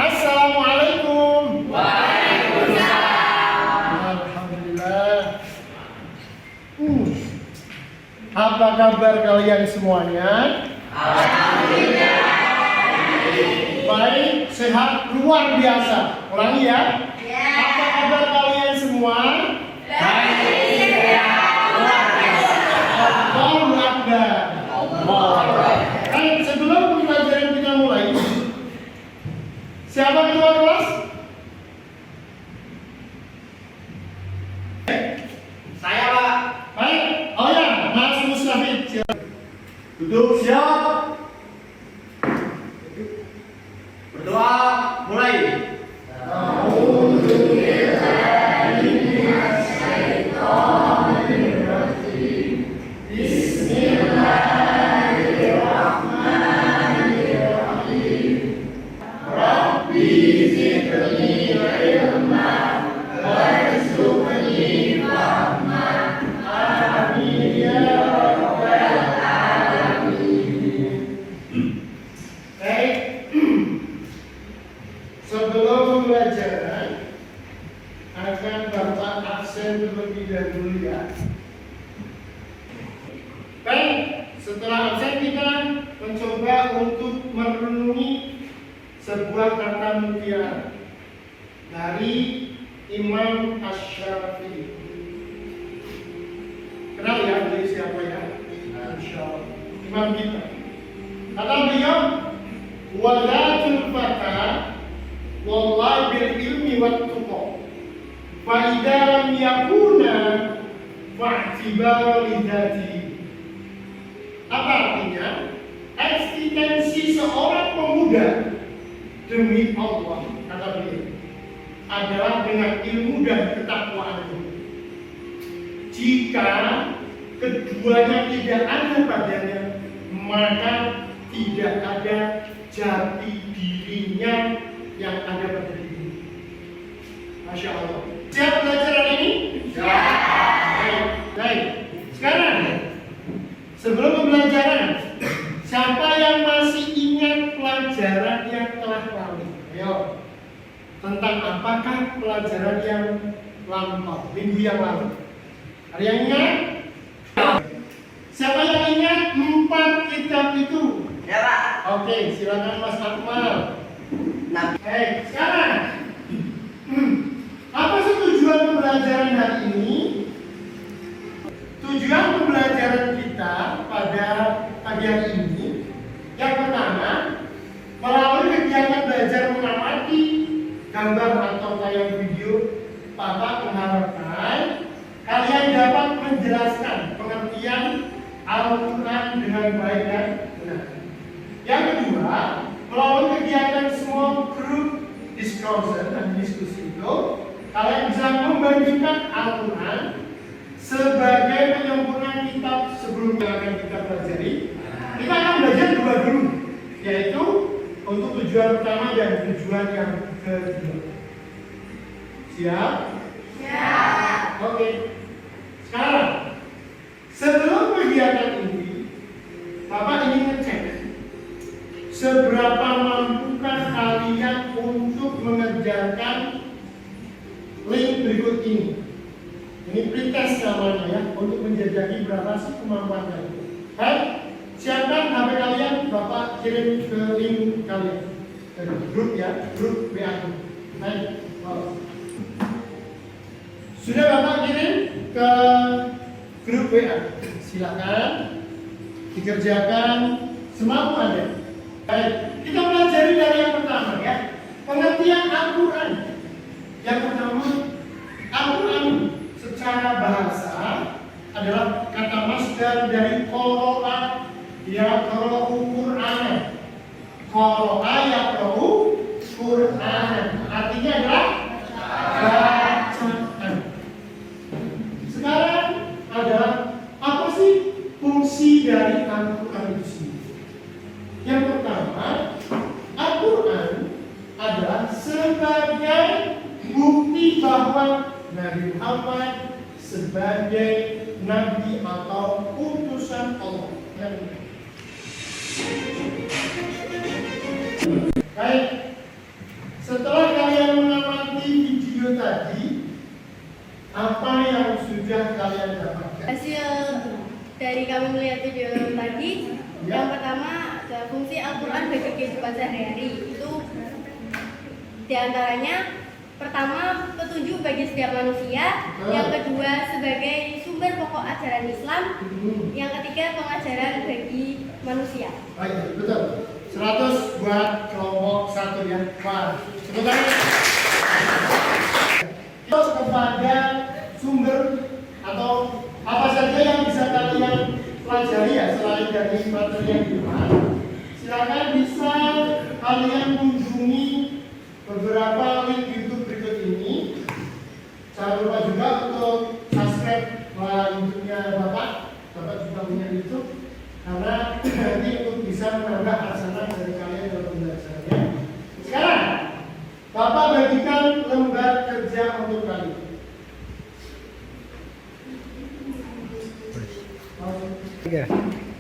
Assalamualaikum. Waalaikumsalam. Alhamdulillah. Apa kabar kalian semuanya? Alhamdulillah. Baik, sehat luar biasa. Ulangi ya. Apa kabar kalian semua? Baik, sehat luar biasa. Allahu Akbar. Sebelum pembelajaran kita mulai, siapa ketua kelas? Saya, Pak. Baik. Oh ya, Mas Mustafid. Duduk siap. Berdoa, mulai. Sebelum pembelajaran akan Bapak absen terlebih dahulu ya. Baik, setelah absen kita mencoba untuk merenungi sebuah kata mutiara dari Imam Asy-Syafi'i. Kenal ya beliau siapa ya? Insyaallah. Imam kita. Kata beliau, walatul fata wallahi bil ilmi wat tuqa fa idza lam yakuna fa'tibara lidzati. Apa artinya? Eksistensi seorang pemuda demi Allah, kata beliau, adalah dengan ilmu dan ketakwaan. Jika keduanya tidak ada padanya, maka tidak ada jati dirinya yang ada pada diri. Masya Allah. Siap belajar hari ini? Siap. Baik. Sekarang, sebelum pembelajaran, siapa yang masih ingat pelajaran yang telah lalu? Ayo. Tentang apakah pelajaran yang lampau, minggu yang lalu? Ada yang ingat? Siapa yang ingat 4 kitab itu? Ya, Pak. Oke, silakan Mas Akmal. Nah, Sekarang apa sih tujuan pembelajaran hari ini? Tujuan pembelajaran kita pada pagi hari ini, yang pertama, melalui kegiatan belajar mengamati gambar atau tayang video, Bapak mengharapkan kalian dapat menjelaskan pengertian Al-Quran dengan baik dan benar. Yang kedua, melalui kegiatan small group discussion dan diskusi itu, kalian bisa membandingkan Al-Quran sebagai penyempurnaan kitab sebelumnya yang akan kita pelajari. Kita akan belajar dua dulu, yaitu untuk tujuan pertama dan tujuan yang kedua. Siap? siap. Oke. Sekarang, sebelum kegiatan ini, Bapak ingin ngecek seberapa mampukah kalian untuk mengerjakan link berikut ini. Ini pretest namanya ya, untuk menjajaki berapa sih kemampuan kalian. Baik, siapkan HP kalian, Bapak kirim ke link kalian dari grup ya, grup WA. Baik, wow. Sudah Bapak kirim ke grup WA. Silakan dikerjakan semampu Anda. Baik, kita pelajari dari yang pertama ya, pengertian Al-Quran. Yang pertama, Al-Quran secara bahasa adalah kata masdar dari qara'a yaqra'u Qur'anan. Qara'a yaqra'u Qur'anan. Artinya adalah bacaan. Sekarang adalah apa sih fungsi dari Al-Quran itu sendiri? Yang pertama, Al-Quran adalah sebagai bukti bahwa Nabi Muhammad sebagai nabi atau utusan Allah. Baik. Setelah kalian mengamati video tadi, apa yang sudah kalian dapatkan? Hasil dari kami melihat video tadi, yang pertama ada fungsi Al-Quran bagi kehidupan sehari-hari. Itu diantaranya pertama petunjuk bagi setiap manusia, yang kedua sebagai sumber pokok ajaran Islam, yang ketiga pengajaran bagi manusia. Baik, betul. 100 buat kelompok 1 ya. Wah, sebentar. Terus kepada sumber atau apa saja yang bisa kalian pelajari ya selain dari materi yang di depan. Silakan bisa kalian kunjungi beberapa link YouTube berikut ini. Jangan lupa juga untuk subscribe YouTube-nya Bapak. Bapak juga punya YouTube. Karena nanti untuk bisa menambah hasanah dari kalian dalam belajarnya. Sekarang Bapak bagikan lembar kerja untuk kalian.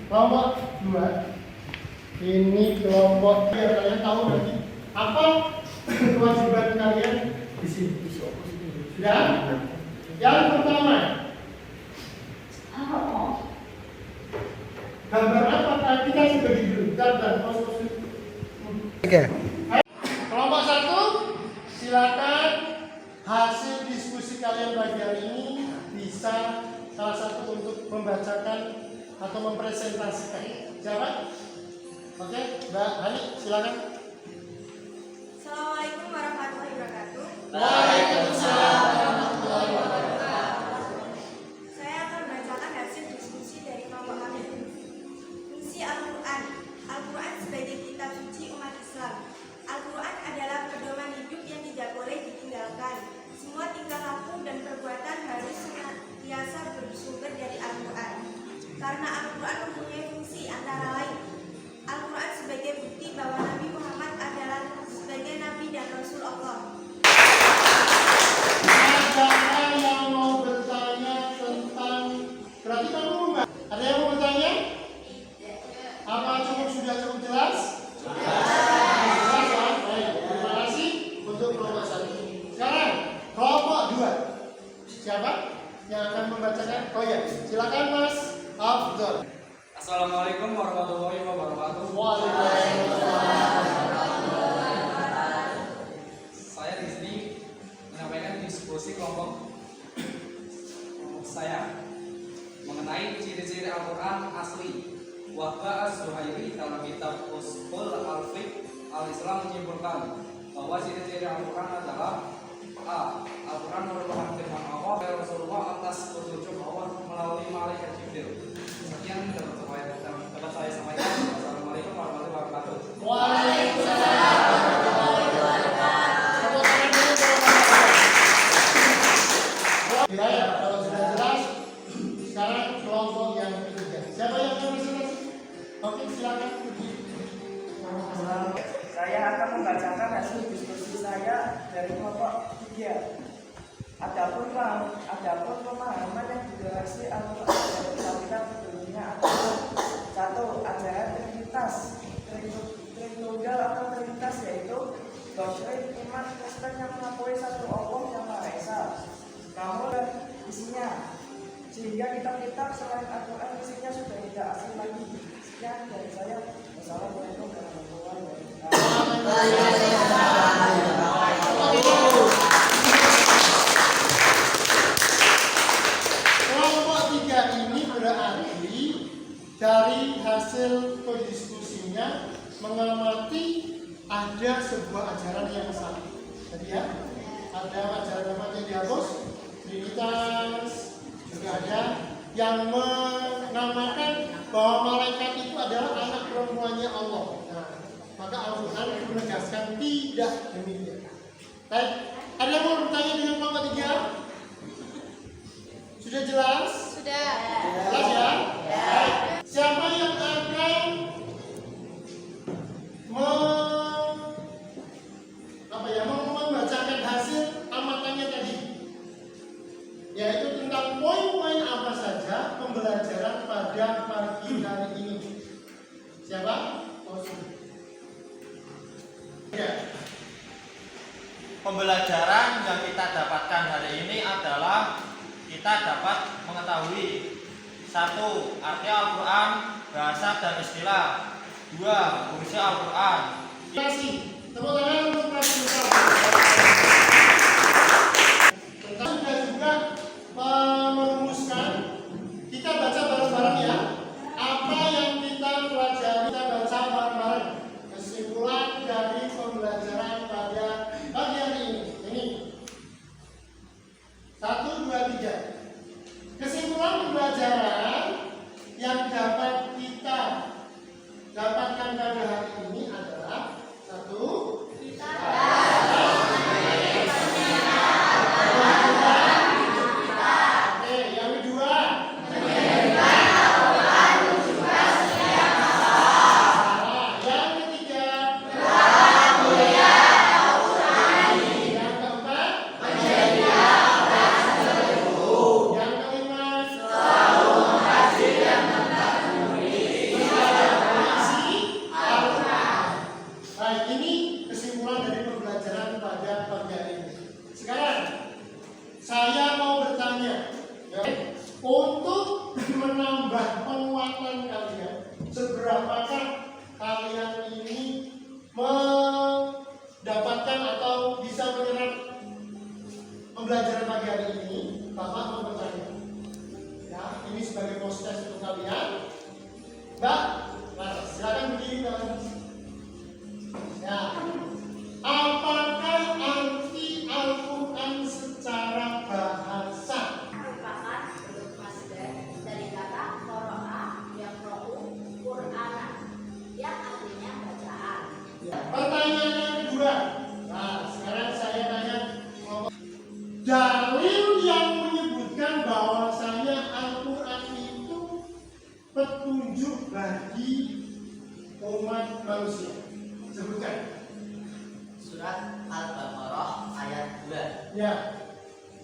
Kelompok 2. Ini kelompok biar kalian tahu nanti apa kewajiban kalian di sini. Sudah? Yang pertama, gambar apa? Kita sudah dulu. Dan Oke. Kelompok 1, silakan hasil diskusi kalian pagi hari ini bisa salah satu untuk membacakan atau mempresentasikan. Siapa? Oke, Mbak Hani, silakan. Assalamualaikum warahmatullahi wabarakatuh. Waalaikumsalam warahmatullahi wabarakatuh. Saya akan membacakan hasil diskusi dari kelompok kami. Fungsi Al-Quran. Al-Quran sebagai kitab suci umat Islam. Al-Quran adalah pedoman hidup yang tidak boleh ditinggalkan. Semua tingkah laku dan perbuatan harus senantiasa bersumber dari Al-Quran. Karena Al-Quran mempunyai fungsi antara lain. Al-Quran sebagai bukti bahwa Nabi Muhammad adalah sebagai Nabi dan Rasul Allah. Ada yang mau bertanya tentang berarti kamu enggak? Ada yang mau bertanya? Apa sudah cukup jelas? Jelas kan? Baik, terima kasih untuk kelompok 1. Sekarang kelompok 2. Siapa yang akan membacakan? Oh ya, silakan Mas Afdol. Assalamualaikum warahmatullahi wabarakatuh. Saya di sini menyampaikan diskusi kelompok saya mengenai ciri-ciri Al-Quran asli. Wahba Az-Zuhairi dalam kitab Ushul Al-Fiqh Al-Islam menyimpulkan bahwa ciri-ciri Al-Quran adalah A. Al-Quran merupakan firman Allah dan Rasulullah atas petunjuk Allah melalui malaikat Jibril. Sekian dapat saya sampaikan. Wassalamualaikum warahmatullahi wabarakatuh. Waalaikumsalam. Ya, kalau sudah jelas, sekarang kelompok yang ketiga. Siapa yang akan presentasi? Oke, silakan. Saya akan membacakan hasil diskusi saya dari kelompok 3. Adapun pemahaman yang didominasi Al-Quran dari kitab sebelumnya adalah 1. Ajaran Trinitas Trinitunggal atau Trinitas, yaitu doktrin iman Kristen yang mengakui satu Allah yang Maha Esa. Namun isinya, sehingga kitab-kitab selain Al-Quran isinya sudah tidak asing lagi. Sekian dari saya. Wassalamualaikum warahmatullahi wabarakatuh. Kelompok 3 ini berarti dari hasil diskusinya mengamati ada sebuah ajaran yang sama. Jadi ya, ada ajaran apa yang dihapus? Trinitas, juga ada yang menamakan bahwa malaikat itu adalah anak perempuannya Allah. Nah, maka Al-Quran menegaskan tidak demikian. Baik, ada yang mau bertanya dengan kelompok 3? Sudah jelas? Sudah. Jelas ya? Baik. Siapa yang akan membacakan hasil amatannya tadi? Yaitu tentang poin-poin apa saja pembelajaran pada pagi hari ini. Siapa? Oh, sudah. Ya. pembelajaran yang kita dapatkan hari ini adalah kita dapat mengetahui: 1. Arti Al-Quran, bahasa dan istilah. 2. Fungsi Al-Quran. Terima kasih. Tepuk tangan untuk pramuka. Kita juga merumuskan, kita baca bareng-bareng ya. Apa yang kita pelajari, kita baca bareng-bareng. Kesimpulan dari pembelajaran pada pagi hari ini. Ini 1, 2, 3. Kesimpulan pembelajaran yang dapat kita dapatkan pada hari ini adalah: 1. Oke, yang kedua. Yang ketiga. Yang keempat. Yang kelima. Baik, ini kesimpulan dari pembelajaran pada pagi hari ini. Sekarang saya mau bertanya, ya, untuk menambah penguatan kalian, seberapakah kalian ini mendapatkan atau bisa menyerap pembelajaran pagi hari ini? Bapak mau bertanya. Ya, ini sebagai post test untuk kalian. Mbak, Laras, silakan berdiri dalam. Ya, apakah arti Al-Quran secara bahasa? Merupakan bentuk masdar dari kata qara'a yaqra'u Qur'anan yang artinya bacaan. Ya. Pertanyaan yang kedua. Nah, sekarang saya tanya, dalil yang menyebutkan bahwasanya Al-Quran itu petunjuk bagi umat manusia. Sebutkan. Surat Al-Baqarah ayat 2. Ya.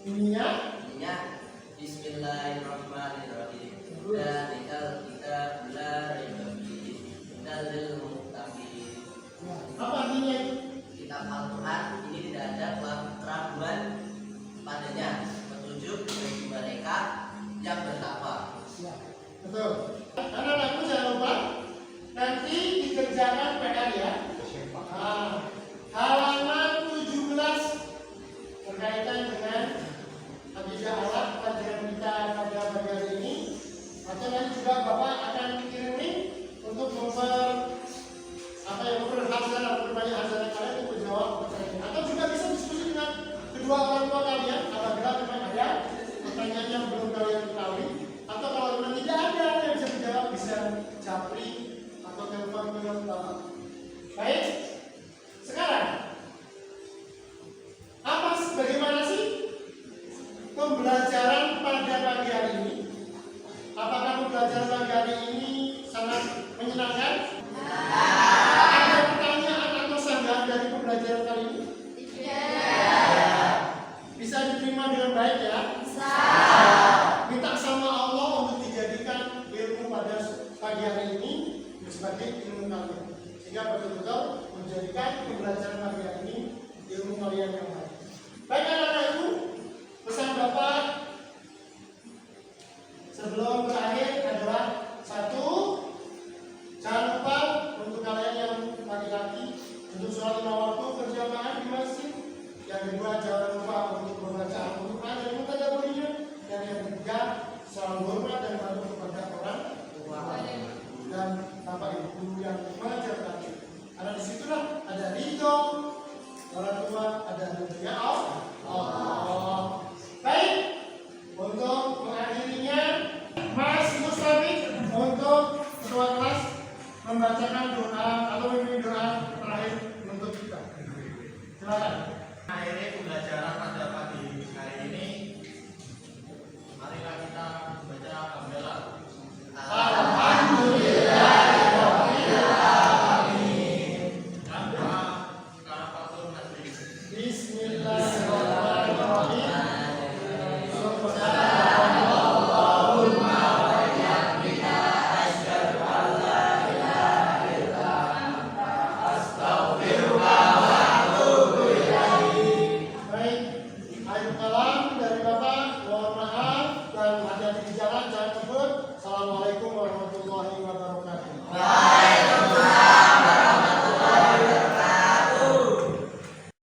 Ininya. Ininya Bismillahirrahmanirrahim. Dzalikal kitabul la raiba fihi hudal lil muttaqin. Apa artinya itu? Kitab Al-Quran ini tidak ada keraguan padanya, petunjuk bagi mereka yang bertakwa. Ya. Betul. Anak-anakku jangan lupa nanti dikerjakan PR ya. Nah, halaman 17 berkaitan dengan akidah alat pelajaran kita pada pagi hari ini. Atau nanti juga Bapak akan kirim untuk berbanyak hasilnya kalian untuk menjawab pertanyaan. Atau juga bisa diskusi dengan kedua orang tua kalian apabila memang ada pertanyaan yang belum kalian ketahui. Atau kalau memang tidak ada yang bisa dijawab, bisa japri atau telepon ke Bapak. Baik. Sekarang, bagaimana sih pembelajaran pada pagi hari ini? Apakah pembelajaran pagi hari ini sangat menyenangkan? Ada pertanyaan atau sanggahan dari pembelajaran kali ini? Bisa diterima dengan baik ya? Minta sama Allah untuk dijadikan ilmu pada pagi hari ini sebagai ilmu kalian, sehingga betul-betul menjadikan pembelajaran pagi hari ini ilmu kalian yang baik. Baik anak-anakku, pesan Bapak sebelum berakhir adalah: 1, jangan lupa untuk kalian yang laki-laki untuk sholat 5 waktu berjamaah di masjid. Yang kedua, jangan lupa untuk membaca Al-Quran dan mentadabburinya. Dan yang ketiga, selalu hormat dan patuh kepada orang tua dan bapak ibu guru yang mengajarkan. Karena disitulah ada ridho orang tua, ada ridhonya Allah. Baik, untuk mengakhirinya, Mas Mustafid untuk ketua kelas membacakan doa atau memimpin doa terakhir untuk kita. Silakan. Akhirnya pembelajaran pada pagi hari ini, marilah kita membaca alhamdulillah. Alhamdulillah. Akhir kalam dari Bapak, mohon maaf dan hati-hati di jalan, jangan kebut. Assalamualaikum warahmatullahi wabarakatuh.